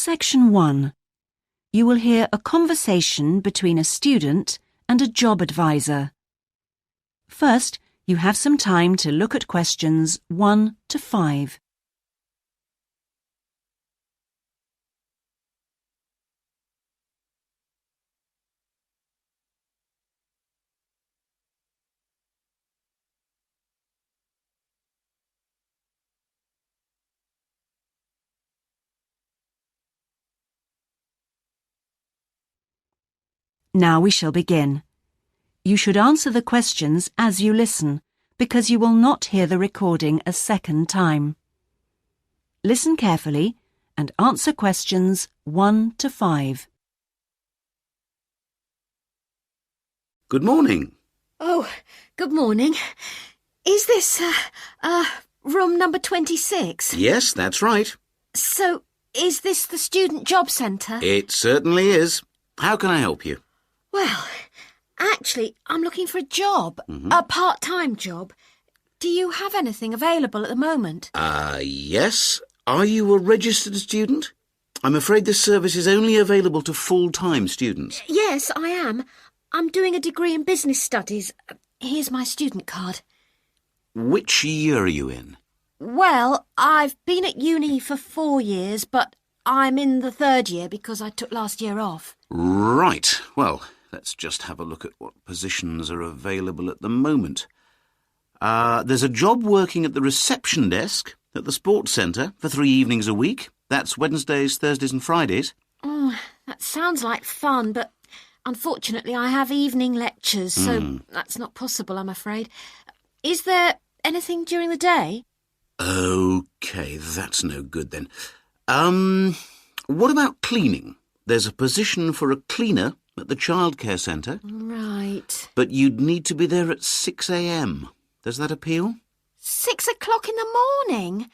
Section 1. You will hear a conversation between a student and a job advisor. First, you have some time to look at questions 1 to 5. Now we shall begin. You should answer the questions as you listen, because you will not hear the recording a second time. Listen carefully and answer questions 1 to 5. Good morning. Oh, good morning. Is this, room number 26? Yes, that's right. So, is this the Student Job Centre? It certainly is. How can I help you? Well, actually, I'm looking for a job, a part-time job. Do you have anything available at the moment? Yes. Are you a registered student? I'm afraid this service is only available to full-time students. Yes, I am. I'm doing a degree in business studies. Here's my student card. Which year are you in? Well, I've been at uni for 4 years, but I'm in the 3rd year because I took last year off. Right. Well, let's just have a look at what positions are available at the moment. There's a job working at the reception desk at the sports centre for 3 evenings a week. That's Wednesdays, Thursdays and Fridays. Oh, that sounds like fun, but unfortunately I have evening lectures, so that's not possible, I'm afraid. Is there anything during the day? OK, that's no good then. What about cleaning? There's a position for a cleaner at the childcare centre. Right. But you'd need to be there at 6 a.m. Does that appeal? 6 o'clock in the morning?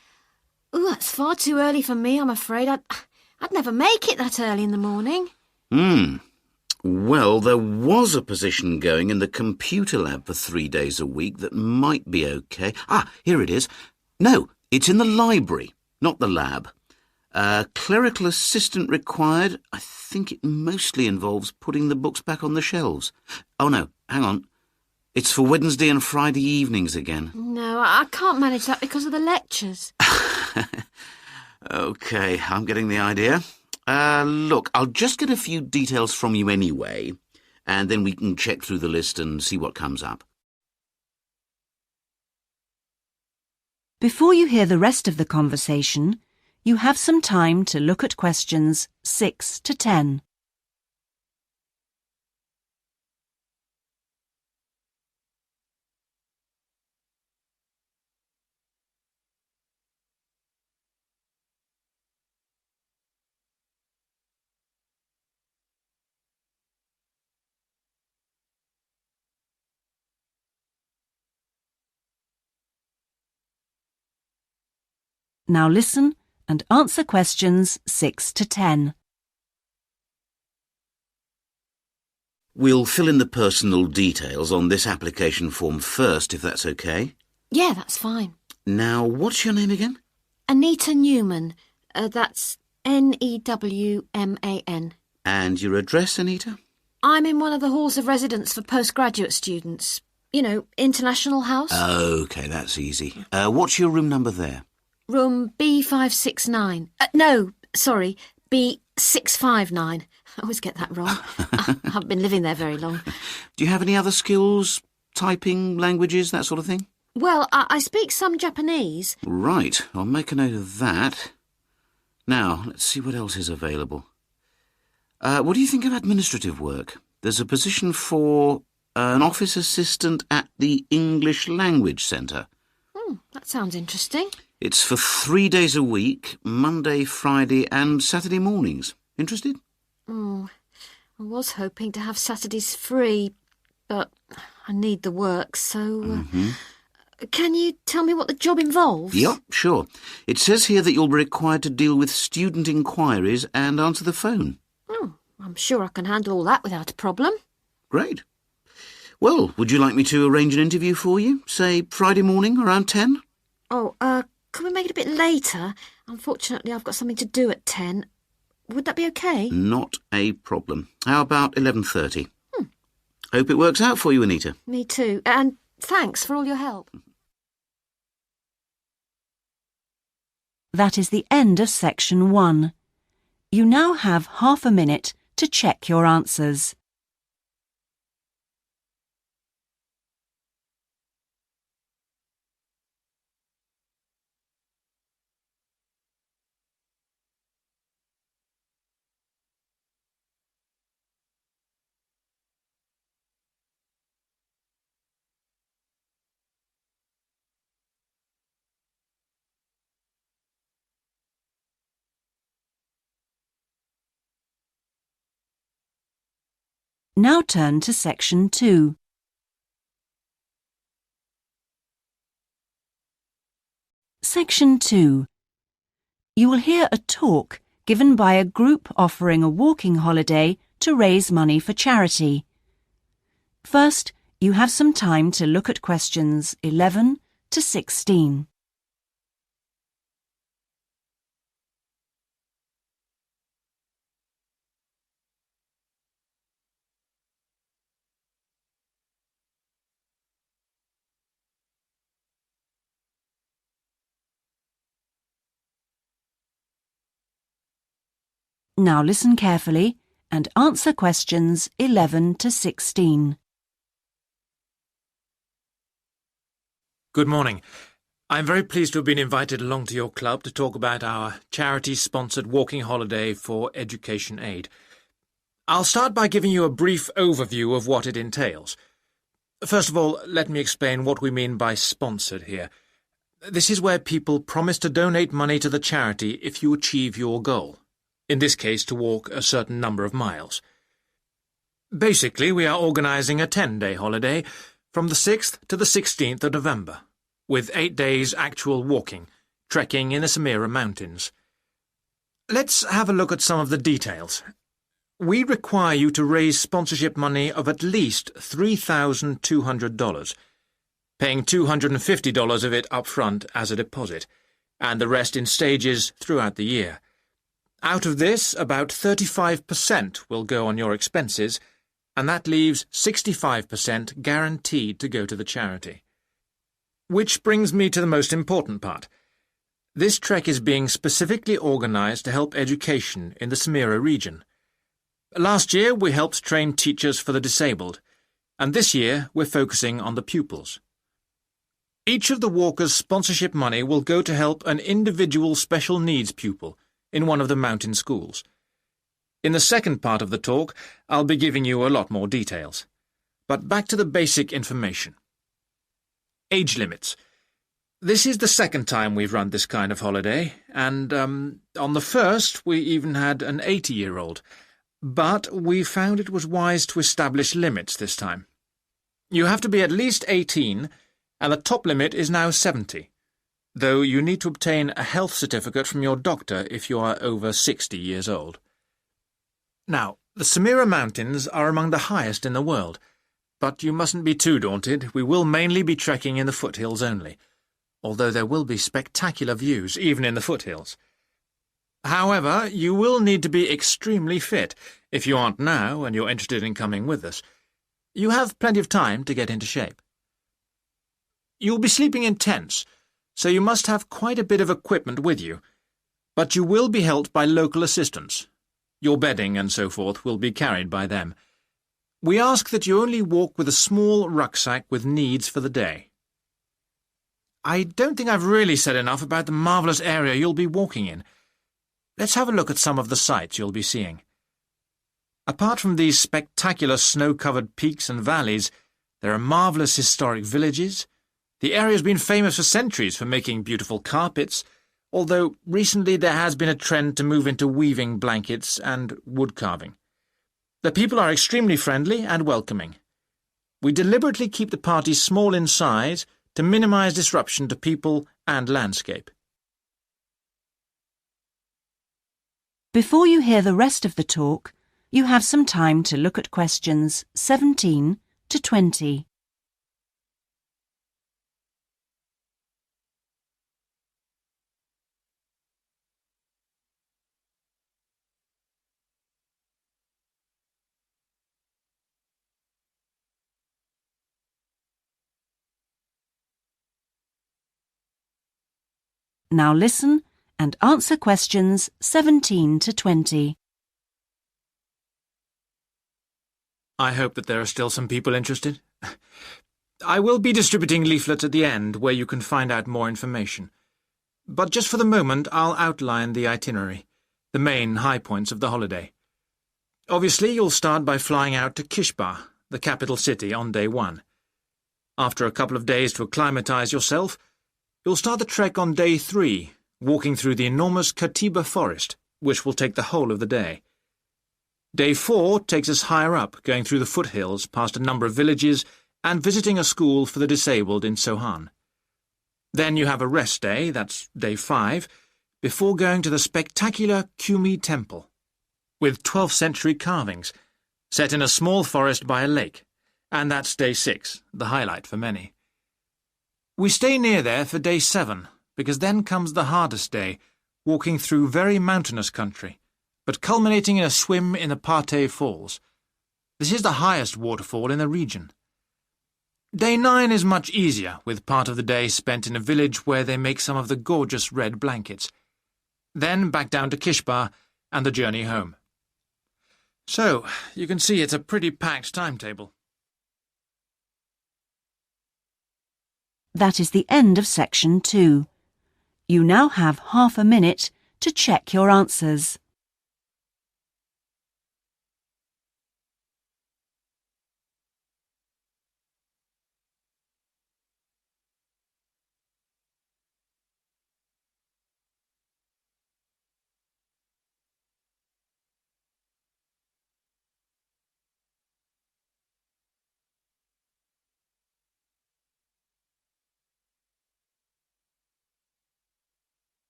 Ooh, that's far too early for me, I'm afraid. I'd never make it that early in the morning. Well, there was a position going in the computer lab for 3 days a week that might be OK. Here it is. No, it's in the library, not the lab. Clerical assistant required. I think it mostly involves putting the books back on the shelves. Oh, no, hang on. It's for Wednesday and Friday evenings again. No, I can't manage that because of the lectures. OK, I'm getting the idea. Look, I'll just get a few details from you anyway, and then we can check through the list and see what comes up. Before you hear the rest of the conversation, you have some time to look at questions 6 to 10. Now listen and answer questions 6 to 10. We'll fill in the personal details on this application form first, if that's OK. Yeah, that's fine. Now, what's your name again? Anita Newman. That's Newman. And your address, Anita? I'm in one of the halls of residence for postgraduate students. You know, International House. OK, that's easy. What's your room number there? Room B569. No, sorry, B659. I always get that wrong. I haven't been living there very long. Do you have any other skills? Typing, languages, that sort of thing? Well, I speak some Japanese. Right, I'll make a note of that. Now, let's see what else is available. What do you think of administrative work? There's a position for an office assistant at the English Language Centre. That sounds interesting. It's for 3 days a week, Monday, Friday and Saturday mornings. Interested? I was hoping to have Saturdays free, but I need the work, so... Can you tell me what the job involves? Yep, sure. It says here that you'll be required to deal with student inquiries and answer the phone. I'm sure I can handle all that without a problem. Great. Well, would you like me to arrange an interview for you? Say Friday morning around 10? Can we make it a bit later? Unfortunately, I've got something to do at 10. Would that be okay? Not a problem. How about 11:30? Hope it works out for you, Anita. Me too. And thanks for all your help. That is the end of section 1. You now have half a minute to check your answers. Now turn to section 2. Section 2. You will hear a talk given by a group offering a walking holiday to raise money for charity. First, you have some time to look at questions 11 to 16. Now listen carefully and answer questions 11 to 16. Good morning. I'm very pleased to have been invited along to your club to talk about our charity-sponsored walking holiday for education aid. I'll start by giving you a brief overview of what it entails. First of all, let me explain what we mean by sponsored here. This is where people promise to donate money to the charity if you achieve your goal. In this case, to walk a certain number of miles. Basically, we are organising a 10-day holiday from the 6th to the 16th of November, with 8 days actual walking, trekking in the Samira Mountains. Let's have a look at some of the details. We require you to raise sponsorship money of at least $3,200, paying $250 of it up front as a deposit, and the rest in stages throughout the year. Out of this, about 35% will go on your expenses, and that leaves 65% guaranteed to go to the charity. Which brings me to the most important part. This trek is being specifically organised to help education in the Samira region. Last year, we helped train teachers for the disabled, and this year we're focusing on the pupils. Each of the walkers' sponsorship money will go to help an individual special needs pupil in one of the mountain schools. In the second part of the talk, I'll be giving you a lot more details. But back to the basic information. Age limits. This is the second time we've run this kind of holiday, and on the first we even had an 80-year-old. But we found it was wise to establish limits this time. You have to be at least 18, and the top limit is now 70. Though you need to obtain a health certificate from your doctor if you are over 60 years old. Now, the Samira Mountains are among the highest in the world, but you mustn't be too daunted. We will mainly be trekking in the foothills only, although there will be spectacular views even in the foothills. However, you will need to be extremely fit if you aren't now and you're interested in coming with us. You have plenty of time to get into shape. You'll be sleeping in tents, so you must have quite a bit of equipment with you, but you will be helped by local assistants. Your bedding and so forth will be carried by them. We ask that you only walk with a small rucksack with needs for the day. I don't think I've really said enough about the marvellous area you'll be walking in. Let's have a look at some of the sights you'll be seeing. Apart from these spectacular snow-covered peaks and valleys, there are marvellous historic villages. The area has been famous for centuries for making beautiful carpets, although recently there has been a trend to move into weaving blankets and wood carving. The people are extremely friendly and welcoming. We deliberately keep the party small in size to minimise disruption to people and landscape. Before you hear the rest of the talk, you have some time to look at questions 17 to 20. Now listen and answer questions 17 to 20. I hope that there are still some people interested. I will be distributing leaflets at the end where you can find out more information. But just for the moment, I'll outline the itinerary, the main high points of the holiday. Obviously, you'll start by flying out to Kishbar, the capital city, on day 1. After a couple of days to acclimatise yourself, you'll start the trek on day 3, walking through the enormous Katiba forest, which will take the whole of the day. Day 4 takes us higher up, going through the foothills, past a number of villages, and visiting a school for the disabled in Sohan. Then you have a rest day, that's day 5, before going to the spectacular Kumi Temple, with 12th century carvings, set in a small forest by a lake, and that's day 6, the highlight for many. We stay near there for day 7, because then comes the hardest day, walking through very mountainous country, but culminating in a swim in the Pate Falls. This is the highest waterfall in the region. Day 9 is much easier, with part of the day spent in a village where they make some of the gorgeous red blankets. Then back down to Kishbar and the journey home. So, you can see it's a pretty packed timetable. That is the end of section 2. You now have half a minute to check your answers.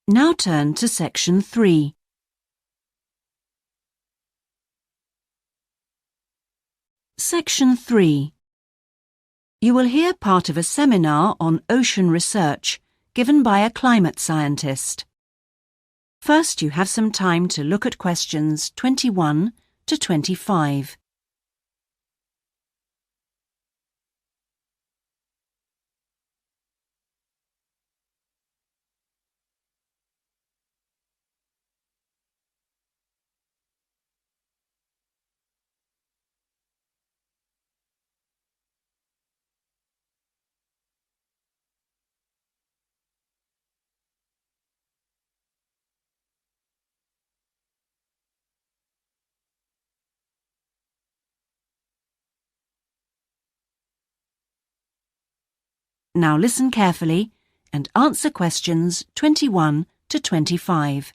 Now turn to section 3. Section 3. You will hear part of a seminar on ocean research given by a climate scientist. First, you have some time to look at questions 21 to 25. Now listen carefully and answer questions 21 to 25.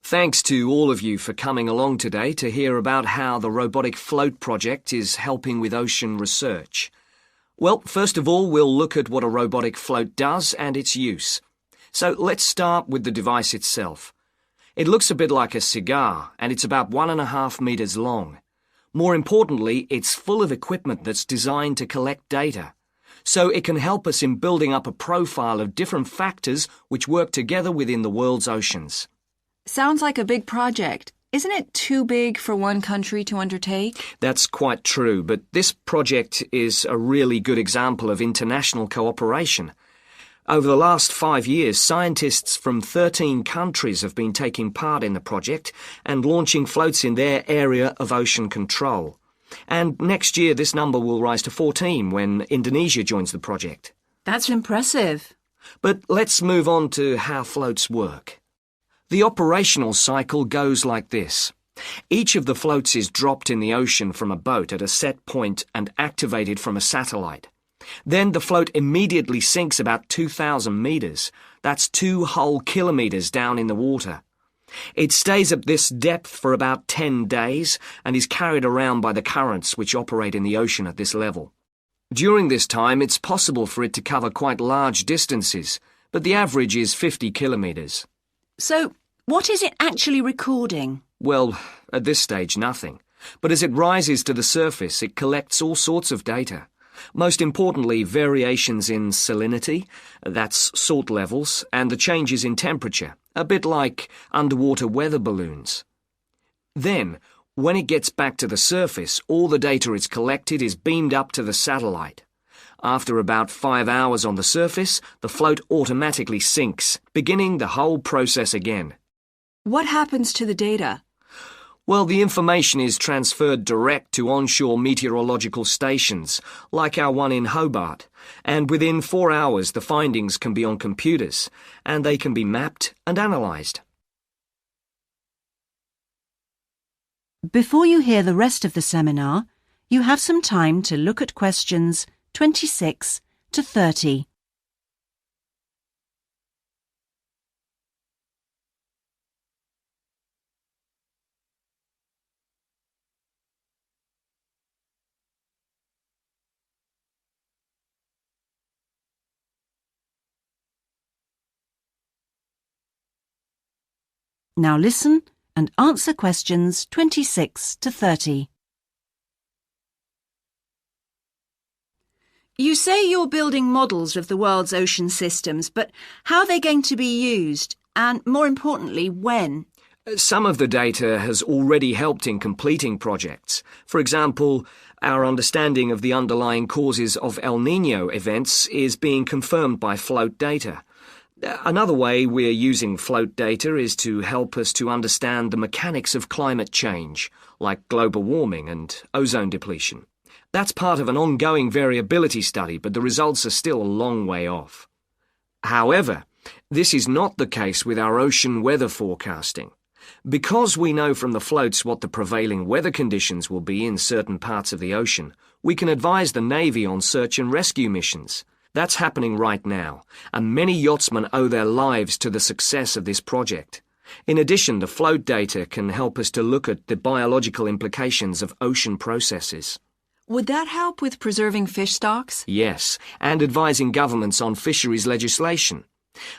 Thanks to all of you for coming along today to hear about how the Robotic Float project is helping with ocean research. Well, first of all, we'll look at what a robotic float does and its use. So let's start with the device itself. It looks a bit like a cigar, and it's about 1.5 meters long. More importantly, it's full of equipment that's designed to collect data, so it can help us in building up a profile of different factors which work together within the world's oceans. Sounds like a big project. Isn't it too big for one country to undertake? That's quite true, but this project is a really good example of international cooperation. Over the last 5 years, scientists from 13 countries have been taking part in the project and launching floats in their area of ocean control. And next year, this number will rise to 14 when Indonesia joins the project. That's impressive. But let's move on to how floats work. The operational cycle goes like this. Each of the floats is dropped in the ocean from a boat at a set point and activated from a satellite. Then the float immediately sinks about 2,000 meters. That's 2 whole kilometers down in the water. It stays at this depth for about 10 days and is carried around by the currents which operate in the ocean at this level. During this time, it's possible for it to cover quite large distances, but the average is 50 kilometers. So, what is it actually recording? Well, at this stage, nothing. But as it rises to the surface, it collects all sorts of data. Most importantly, variations in salinity, that's salt levels, and the changes in temperature, a bit like underwater weather balloons. Then, When it gets back to the surface, all the data it's collected is beamed up to the satellite. After about 5 hours on the surface, the float automatically sinks, beginning the whole process again. What happens to the data? Well, the information is transferred direct to onshore meteorological stations, like our one in Hobart, and within 4 hours the findings can be on computers, and they can be mapped and analysed. Before you hear the rest of the seminar, you have some time to look at questions 26 to 30. Now listen and answer questions 26 to 30. You say you're building models of the world's ocean systems, but how are they going to be used? And more importantly, when? Some of the data has already helped in completing projects. For example, our understanding of the underlying causes of El Niño events is being confirmed by float data. Another way we're using float data is to help us to understand the mechanics of climate change, like global warming and ozone depletion. That's part of an ongoing variability study, but the results are still a long way off. However, this is not the case with our ocean weather forecasting. Because we know from the floats what the prevailing weather conditions will be in certain parts of the ocean, we can advise the Navy on search and rescue missions. That's happening right now, and many yachtsmen owe their lives to the success of this project. In addition, the float data can help us to look at the biological implications of ocean processes. Would that help with preserving fish stocks? Yes, and advising governments on fisheries legislation.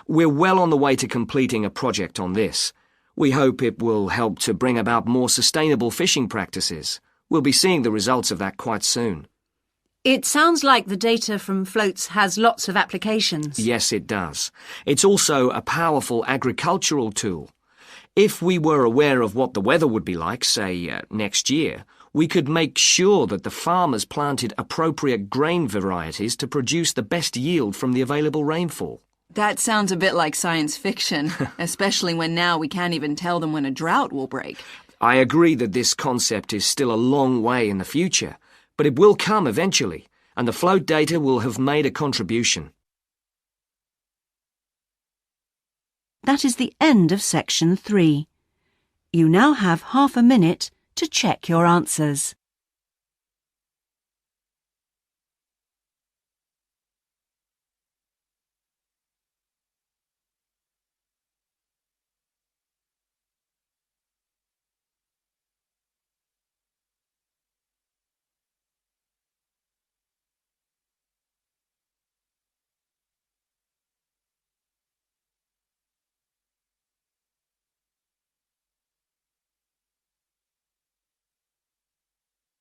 We're well on the way to completing a project on this. We hope it will help to bring about more sustainable fishing practices. We'll be seeing the results of that quite soon. It sounds like the data from floats has lots of applications. Yes, it does. It's also a powerful agricultural tool. If we were aware of what the weather would be like, say, next year, we could make sure that the farmers planted appropriate grain varieties to produce the best yield from the available rainfall. That sounds a bit like science fiction, especially when now we can't even tell them when a drought will break. I agree that this concept is still a long way in the future, but it will come eventually, and the float data will have made a contribution. That is the end of section 3. You now have half a minute to check your answers.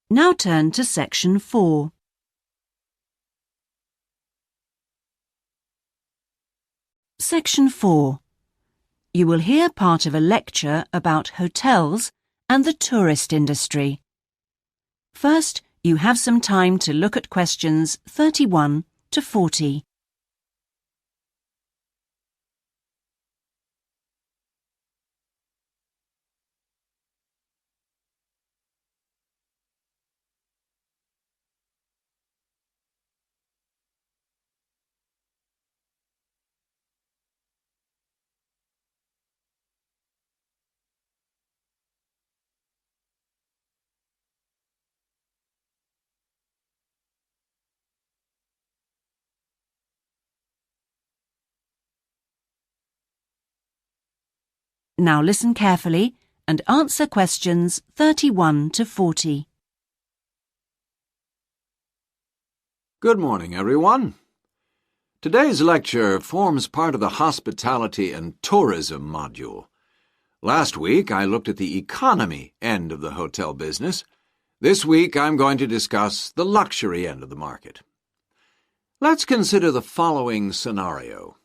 Now turn to section 4. Section 4. You will hear part of a lecture about hotels and the tourist industry. First, you have some time to look at questions 31 to 40. Now listen carefully and answer questions 31 to 40. Good morning, everyone. Today's lecture forms part of the Hospitality and Tourism module. Last week, I looked at the economy end of the hotel business. This week, I'm going to discuss the luxury end of the market. Let's consider the following scenario.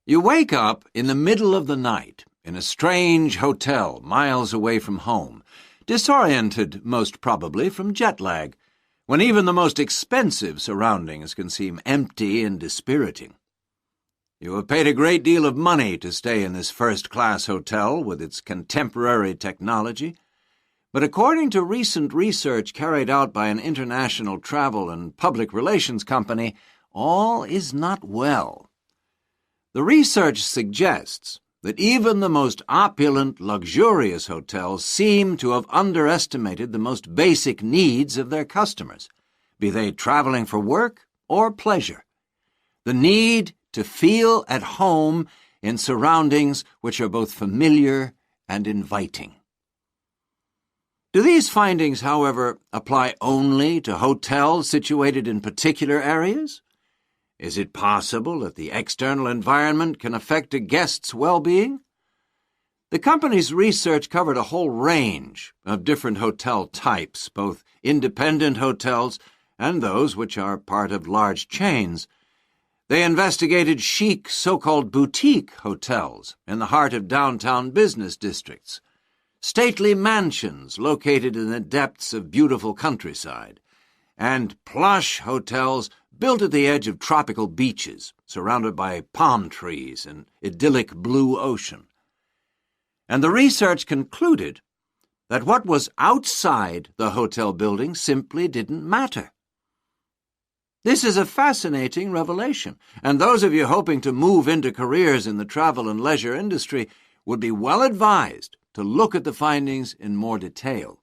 You wake up in the middle of the night in a strange hotel miles away from home disoriented most probably from jet lag, when even the most expensive surroundings can seem empty and dispiriting. You have paid a great deal of money to stay in this first-class hotel with its contemporary technology, but according to recent research carried out by an international travel and public relations company, all is not well. The research suggests that even the most opulent, luxurious hotels seem to have underestimated the most basic needs of their customers, be they traveling for work or pleasure. The need to feel at home in surroundings which are both familiar and inviting. Do these findings, however, apply only to hotels situated in particular areas? Is it possible that the external environment can affect a guest's well-being? The company's research covered a whole range of different hotel types, both independent hotels and those which are part of large chains. They investigated chic so-called boutique hotels in the heart of downtown business districts, stately mansions located in the depths of beautiful countryside, and plush hotels built at the edge of tropical beaches, surrounded by palm trees and idyllic blue ocean. And the research concluded that what was outside the hotel building simply didn't matter. This is a fascinating revelation, and those of you hoping to move into careers in the travel and leisure industry would be well advised to look at the findings in more detail.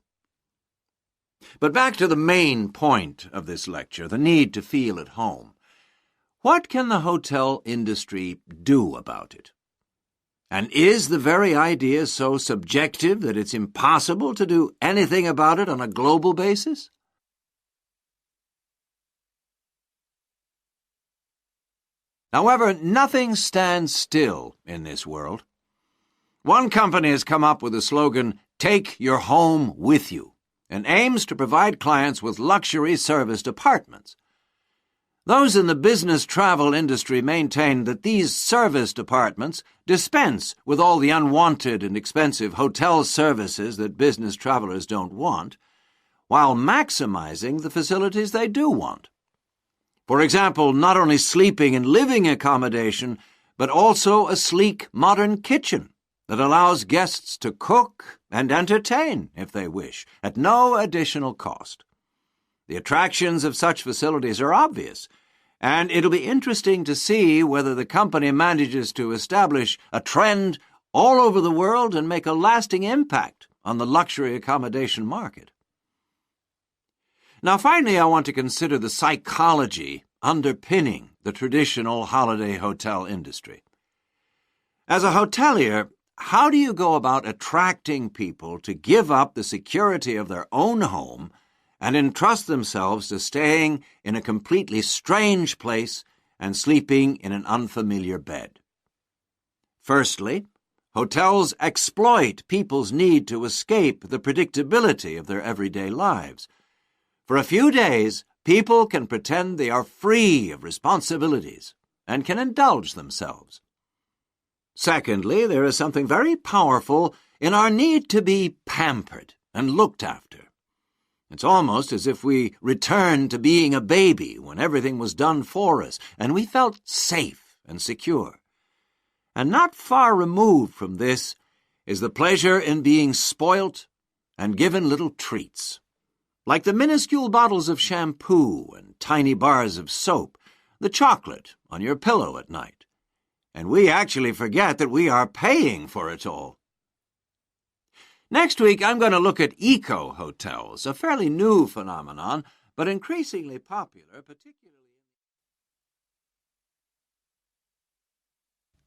But back to the main point of this lecture, the need to feel at home. What can the hotel industry do about it? And is the very idea so subjective that it's impossible to do anything about it on a global basis? However, nothing stands still in this world. One company has come up with the slogan, "Take your home with you," and aims to provide clients with luxury serviced apartments. Those in the business travel industry maintain that these serviced apartments dispense with all the unwanted and expensive hotel services that business travelers don't want, while maximizing the facilities they do want. For example, not only sleeping and living accommodation, but also a sleek modern kitchen that allows guests to cook and entertain, if they wish, at no additional cost. The attractions of such facilities are obvious, and it'll be interesting to see whether the company manages to establish a trend all over the world and make a lasting impact on the luxury accommodation market. Now, finally, I want to consider the psychology underpinning the traditional holiday hotel industry. As a hotelier, how do you go about attracting people to give up the security of their own home and entrust themselves to staying in a completely strange place and sleeping in an unfamiliar bed? Firstly, hotels exploit people's need to escape the predictability of their everyday lives. For a few days, people can pretend they are free of responsibilities and can indulge themselves. Secondly, there is something very powerful in our need to be pampered and looked after. It's almost as if we returned to being a baby when everything was done for us and we felt safe and secure. And not far removed from this is the pleasure in being spoilt and given little treats, like the minuscule bottles of shampoo and tiny bars of soap, the chocolate on your pillow at night. And we actually forget that we are paying for it all. Next week, I'm going to look at eco-hotels, a fairly new phenomenon, but increasingly popular, particularly...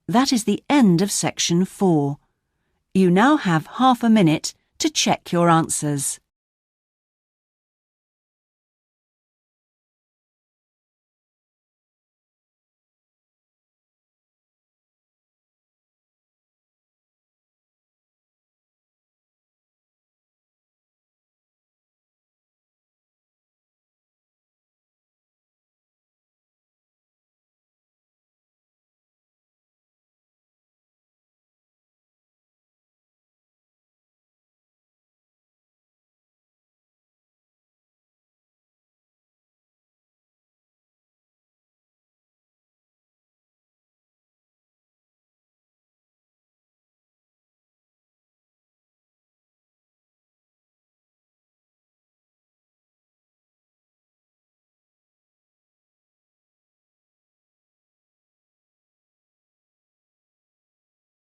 That is the end of section 4. You now have half a minute to check your answers.